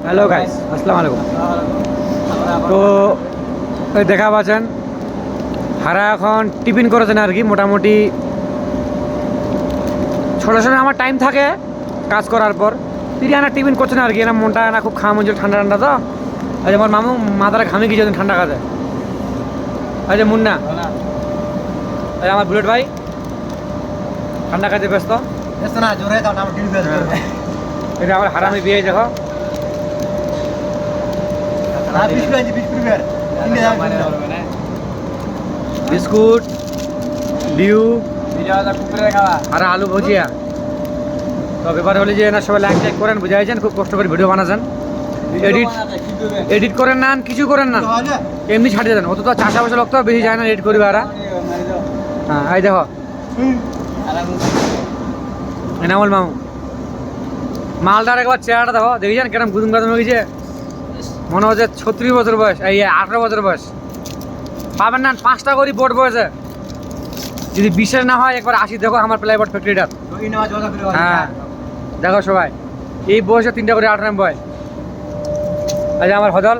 Hello guys, আসসালামু আলাইকুম। তো দেখা পাচ্ছেন হারা এখন টিফিন করেছেন আর কি। মোটামুটি ছোটো সময় আমার টাইম থাকে কাজ করার পর তিরিয়ানা টিফিন করছে না আর কি। না মনটা না খুব খাম হয়েছিল, ঠান্ডা ঠান্ডা তো। আজ আমার মামু মাথাটা ঘামে গিয়েছে ঠান্ডা কাজে। আজ মুন্না, আজ আমার বুলেট ভাই ঠান্ডা কাজে ব্যস্ত। না জোরে দাও না, এটা আমার হারামি বিয়ে দেখো। বিস্কুট ডিউ আর আলু ভুজিয়া। তো ব্যাপার হলে যে না সবাই লাইক টাইক করেন, বুঝাইছেন খুব কষ্ট করে ভিডিও বানাচ্ছেন, এডিট করেন না, কিছু করেন না, এমনি ছাড়িয়ে দেন। অত তো চাষাবাসা লোক তো বেশি যায় না এডিট করি আর। হ্যাঁ এই দেখো এনামল মামু মালদার একবার চেহারাটা দেখো, দেখেছেন কেরম গুদুম গাদুম হয়ে গেছে। মনে হচ্ছে 36 বছর বয়স, এই 18 বছর বয়স। পাবেন না 5টা করে বোর্ড বয়সে। যদি বিশ্বাস না হয় একবার আসি দেখো আমার প্লাইবোর্ড ফ্যাক্টরিটা। হ্যাঁ দেখো সবাই, এই বয়সে 3টা করে 8 নম্বর বয়। আজ আমার হদল